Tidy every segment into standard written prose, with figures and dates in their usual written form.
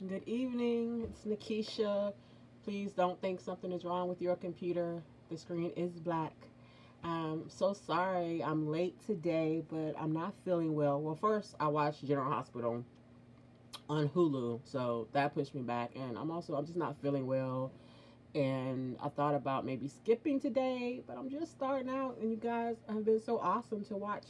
Good evening. It's Nikisha. Please don't think something is wrong with your computer. The screen is black. I'm so sorry I'm late today, but I'm not feeling well. Well, first, I watched General Hospital on Hulu, so that pushed me back. And I'm just not feeling well. And I thought about maybe skipping today, but I'm just starting out. And you guys have been so awesome to watch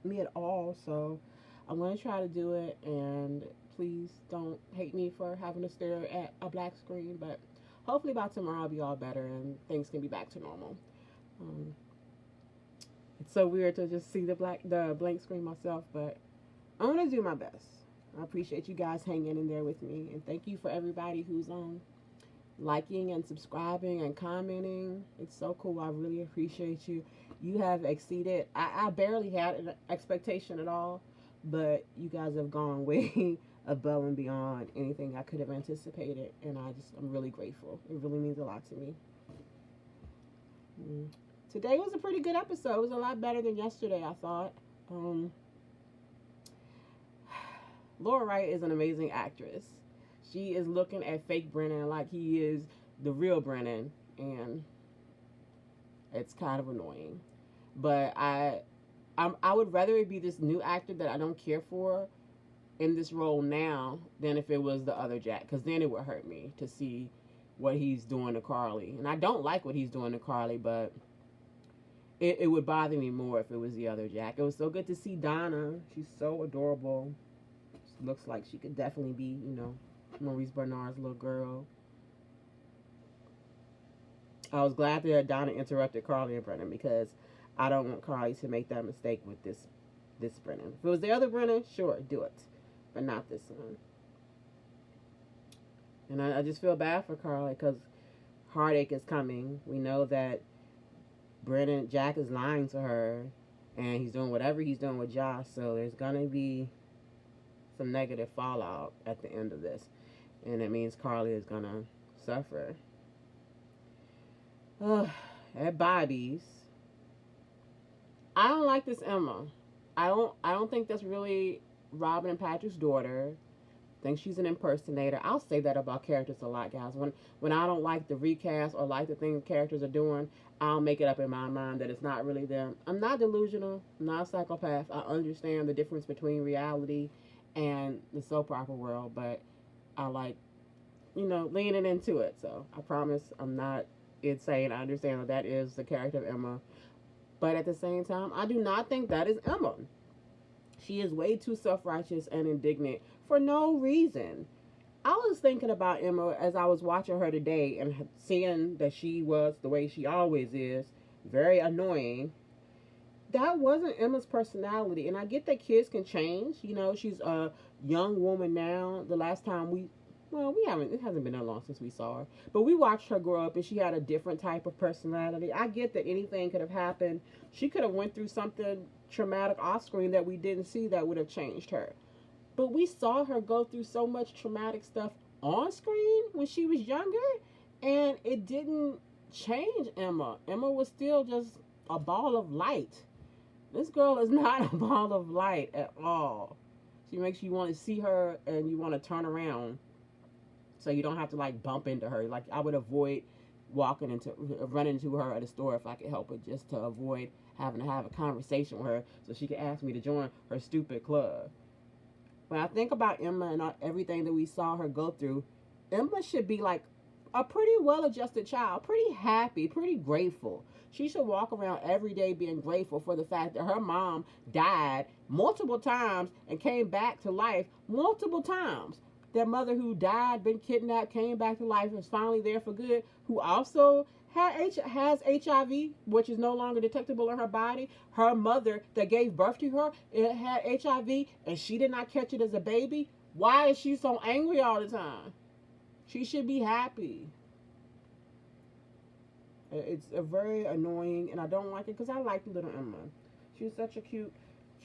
me at all. So I'm going to try to do it. And please don't hate me for having to stare at a black screen. But hopefully by tomorrow I'll be all better and things can be back to normal. Um, it's so weird to just see the blank screen myself, but I'm going to do my best. I appreciate you guys hanging in there with me. And thank you for everybody who's liking and subscribing and commenting. It's so cool. I really appreciate you. You have exceeded. I barely had an expectation at all, but you guys have gone way above and beyond anything I could have anticipated, and I'm really grateful. It really means a lot to me. Mm. Today was a pretty good episode. It was a lot better than yesterday, I thought. Um, Laura Wright is an amazing actress. She is looking at fake Brennan like he is the real Brennan, and it's kind of annoying. But I would rather it be this new actor that I don't care for in this role now than if it was the other Jack, because then it would hurt me to see what he's doing to Carly, and I don't like what he's doing to Carly, but it would bother me more if it was the other Jack. It was so good to see Donna. She's so adorable. She looks like she could definitely be, Maurice Bernard's little girl. I was glad that Donna interrupted Carly and Brennan because I don't want Carly to make that mistake with this Brennan. If it was the other Brennan, sure, do it, but not this one. And I just feel bad for Carly because heartache is coming. We know that Jack is lying to her, and he's doing whatever he's doing with Josh. So there's gonna be some negative fallout at the end of this, and it means Carly is gonna suffer. At Bobby's, I don't like this Emma. I don't think that's really Robin and Patrick's daughter. I think she's an impersonator. I'll say that about characters a lot, guys. When I don't like the recast or like the things characters are doing, I'll make it up in my mind that it's not really them. I'm not delusional. I'm not a psychopath. I understand the difference between reality and the soap opera world, but I like, leaning into it. So I promise I'm not insane. I understand that is the character of Emma. But at the same time, I do not think that is Emma. She is way too self-righteous and indignant for no reason. I was thinking about Emma as I was watching her today and seeing that she was the way she always is, very annoying. That wasn't Emma's personality. And I get that kids can change. She's a young woman now. The last time it hasn't been that long since we saw her. But we watched her grow up and she had a different type of personality. I get that anything could have happened. She could have went through something traumatic off screen that we didn't see that would have changed her. But we saw her go through so much traumatic stuff on screen when she was younger, and it didn't change Emma. Emma was still just a ball of light. This girl is not a ball of light at all. She makes you want to see her and you want to turn around so you don't have to bump into her. Like, I would avoid running into her at a store if I could help it, just to avoid having to have a conversation with her so she could ask me to join her stupid club. When I think about Emma and everything that we saw her go through, Emma should be like a pretty well-adjusted child, pretty happy, pretty grateful. She should walk around every day being grateful for the fact that her mom died multiple times and came back to life multiple times. That mother who died, been kidnapped, came back to life, is finally there for good, who also has HIV, which is no longer detectable in her body. Her mother that gave birth to her, it had HIV, and she did not catch it as a baby. Why is she so angry all the time? She should be happy. It's a very annoying, and I don't like it because I like little Emma. She was such a cute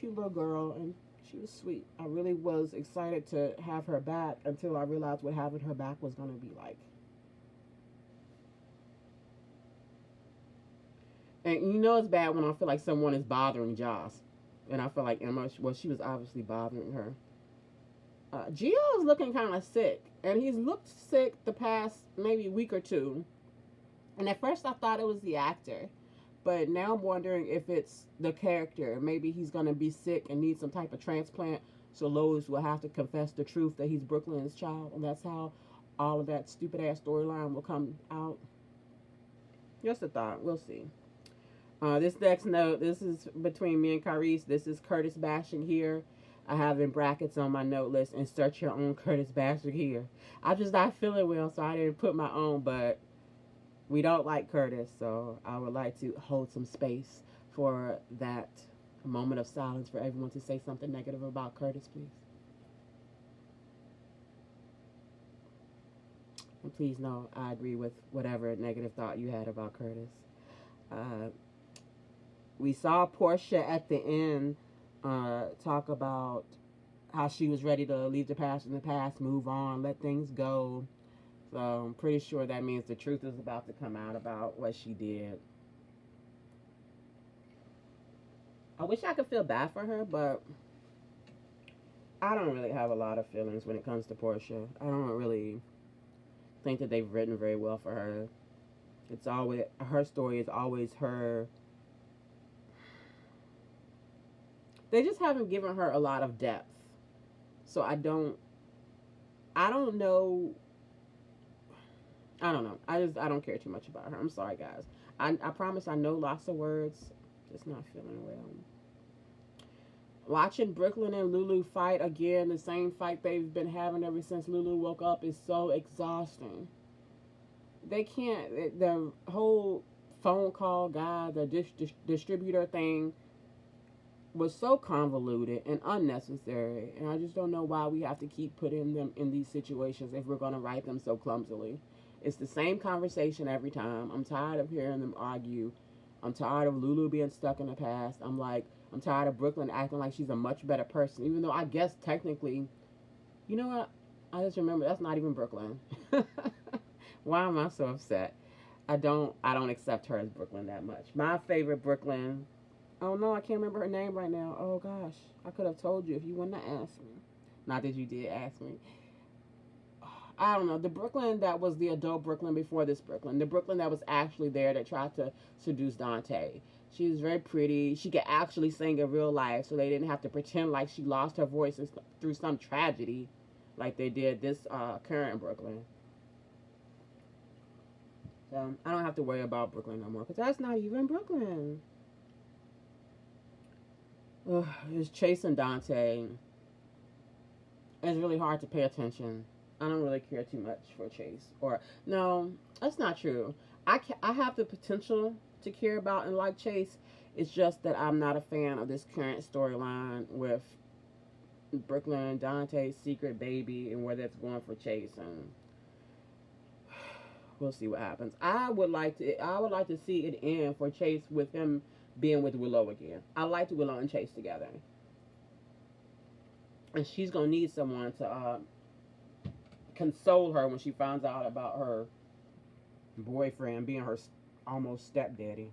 little girl, and she was sweet. I really was excited to have her back until I realized what having her back was going to be like. And it's bad when I feel like someone is bothering Joss. And I feel like Emma, she was obviously bothering her. Gio is looking kind of sick. and he's looked sick the past maybe week or two. And at first, I thought it was the actor, but now I'm wondering if it's the character. Maybe he's gonna be sick and need some type of transplant, so Lois will have to confess the truth that he's Brooklyn's child, and that's how all of that stupid ass storyline will come out. Just a thought. We'll see. This next note, this is between me and Carice. This is Curtis bashing here. I have in brackets on my note list, insert your own Curtis bashing here. I'm just not feeling well, so I didn't put my own, but we don't like Curtis, so I would like to hold some space for that moment of silence for everyone to say something negative about Curtis, please. And please know I agree with whatever negative thought you had about Curtis. Uh, we saw Portia at the end talk about how she was ready to leave the past in the past, move on, let things go. So I'm pretty sure that means the truth is about to come out about what she did. I wish I could feel bad for her, but I don't really have a lot of feelings when it comes to Portia. I don't really think that they've written very well for her. It's always her story is always her. They just haven't given her a lot of depth. So I don't know. I don't know. I don't care too much about her. I'm sorry, guys. I promise I know lots of words. Just not feeling well. Watching Brooklyn and Lulu fight again, the same fight they've been having ever since Lulu woke up, is so exhausting. They can't. The whole phone call guy, the distributor thing, was so convoluted and unnecessary. And I just don't know why we have to keep putting them in these situations if we're going to write them so clumsily. It's the same conversation every time. I'm tired of hearing them argue. I'm tired of Lulu being stuck in the past. I'm tired of Brooklyn acting like she's a much better person, even though I guess technically, you know what? I just remember that's not even Brooklyn. Why am I so upset? I don't accept her as Brooklyn that much. My favorite Brooklyn. Oh no, I can't remember her name right now. Oh gosh, I could have told you if you wouldn't have asked me. Not that you did ask me. I don't know, the Brooklyn that was the adult Brooklyn before this Brooklyn, the Brooklyn that was actually there that tried to seduce Dante. She was very pretty. She could actually sing in real life, so they didn't have to pretend like she lost her voice through some tragedy, like they did this current Brooklyn. So I don't have to worry about Brooklyn no more, because that's not even Brooklyn. Ugh, it's Chase and Dante. It's really hard to pay attention. I don't really care too much for Chase. Or no, that's not true. I have the potential to care about and like Chase. It's just that I'm not a fan of this current storyline with Brooklyn and Dante's secret baby and where that's going for Chase, and we'll see what happens. I would like to see it end for Chase with him being with Willow again. I liked Willow and Chase together, and she's gonna need someone to console her when she finds out about her boyfriend being her almost stepdaddy.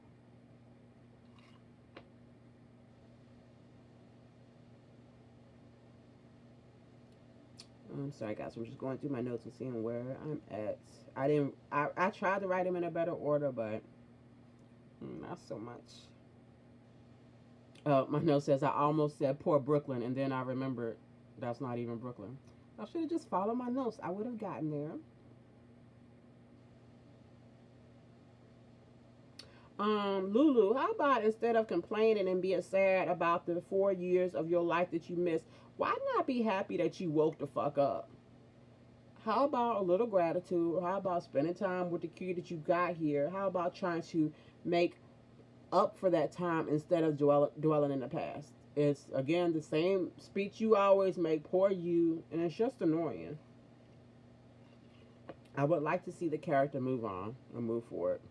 I'm sorry, guys. I'm just going through my notes and seeing where I'm at. I didn't. I tried to write them in a better order, but not so much. My note says I almost said poor Brooklyn, and then I remembered that's not even Brooklyn. I should have just followed my notes. I would have gotten there. Lulu, how about instead of complaining and being sad about the 4 years of your life that you missed, why not be happy that you woke the fuck up? How about a little gratitude? How about spending time with the kid that you got here? How about trying to make up for that time instead of dwelling in the past? It's again the same speech you always make, poor you, and it's just annoying. I would like to see the character move on and move forward,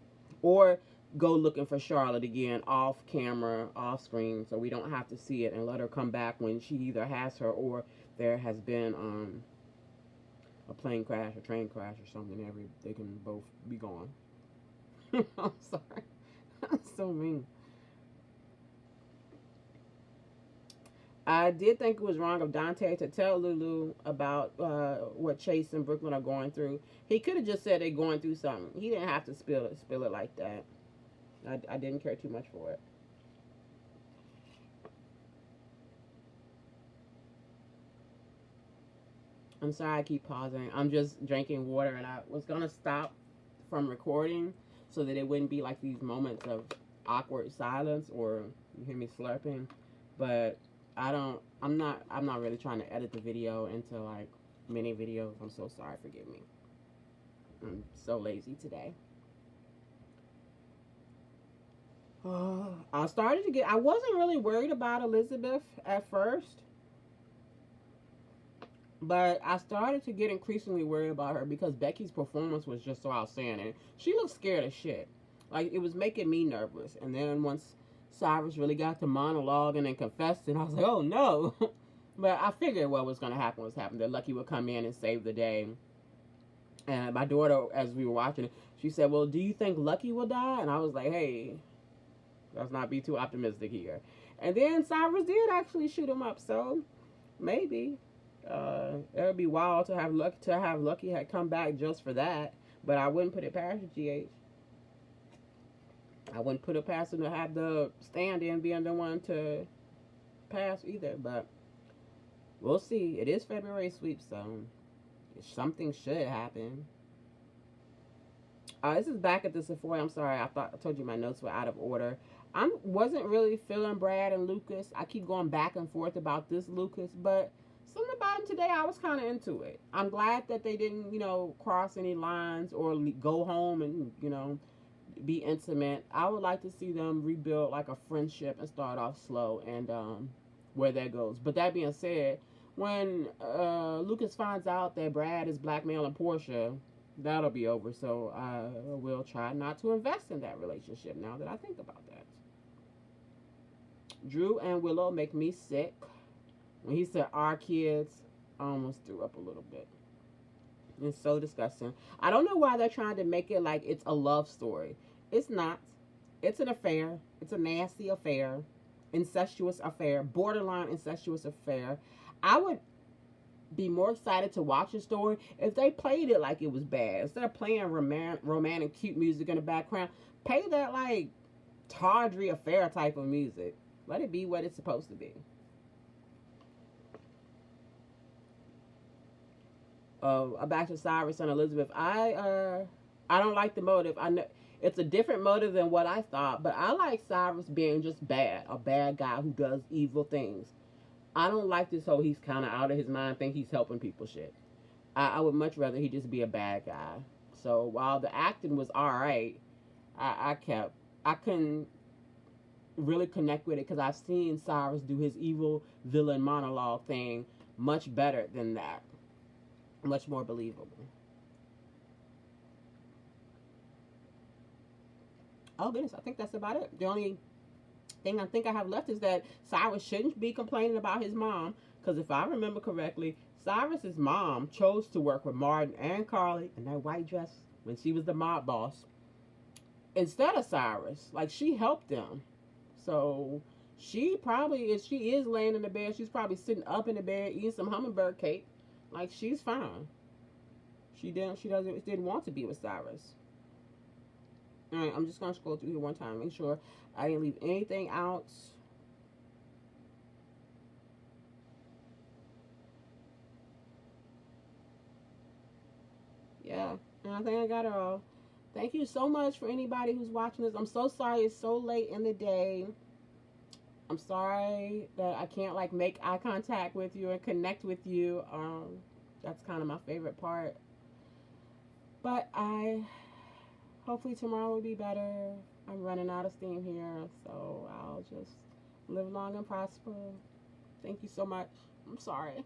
or go looking for Charlotte again off camera, off screen, so we don't have to see it, and let her come back when she either has her or there has been a plane crash, a train crash, or something. They can both be gone. I'm sorry, I'm so mean. I did think it was wrong of Dante to tell Lulu about what Chase and Brooklyn are going through. He could have just said they're going through something. He didn't have to spill it like that. I didn't care too much for it. I'm sorry I keep pausing. I'm just drinking water, and I was gonna stop from recording so that it wouldn't be like these moments of awkward silence or you hear me slurping. But I'm not really trying to edit the video into like mini videos. I'm so sorry, forgive me. I'm so lazy today. I wasn't really worried about Elizabeth at first, but I started to get increasingly worried about her because Becky's performance was just so outstanding. She looked scared as shit. Like, it was making me nervous. And then once Cyrus really got to monologuing and confessing, I was like, oh no. But I figured what was going to happen was happening. That Lucky would come in and save the day. And my daughter, as we were watching it, she said, well, do you think Lucky will die? And I was like, hey, let's not be too optimistic here. And then Cyrus did actually shoot him up. So maybe. It would be wild to have Lucky had come back just for that, but I wouldn't put it past GH. I wouldn't put it past him to have the stand-in being the one to pass either. But we'll see. It is February sweep, so something should happen. This is back at the Sephora. I'm sorry. I told you my notes were out of order. I wasn't really feeling Brad and Lucas. I keep going back and forth about this Lucas, but something about him today, I was kind of into it. I'm glad that they didn't, cross any lines or go home and, be intimate. I would like to see them rebuild like a friendship and start off slow and where that goes. But that being said, when Lucas finds out that Brad is blackmailing Portia, that'll be over. So I will try not to invest in that relationship now that I think about that. Drew and Willow make me sick. When he said our kids, I almost threw up a little bit. It's so disgusting. I don't know why they're trying to make it like it's a love story. It's not. It's an affair. It's a nasty affair. Incestuous affair. Borderline incestuous affair. I would be more excited to watch a story if they played it like it was bad. Instead of playing romantic cute music in the background, pay that like tawdry affair type of music. Let it be what it's supposed to be. Back to Cyrus and Elizabeth. I don't like the motive. I know it's a different motive than what I thought, but I like Cyrus being just bad, a bad guy who does evil things. I don't like this whole he's kind of out of his mind, think he's helping people shit. I would much rather he just be a bad guy. So while the acting was all right, I couldn't really connect with it because I've seen Cyrus do his evil villain monologue thing much better than that. Much more believable. Oh goodness, I think that's about it. The only thing I think I have left is that Cyrus shouldn't be complaining about his mom, because if I remember correctly, Cyrus's mom chose to work with Martin and Carly in that white dress when she was the mob boss instead of Cyrus. Like, she helped them. So she probably, if she is laying in the bed, she's probably sitting up in the bed eating some hummingbird cake. Like, she's fine. She didn't want to be with Cyrus. Alright, I'm just gonna scroll through here one time, make sure I didn't leave anything out. Yeah, and I think I got it all. Thank you so much for anybody who's watching this. I'm so sorry it's so late in the day. I'm sorry that I can't like make eye contact with you and connect with you. That's kind of my favorite part. But hopefully tomorrow will be better. I'm running out of steam here, so I'll just live long and prosper. Thank you so much. I'm sorry.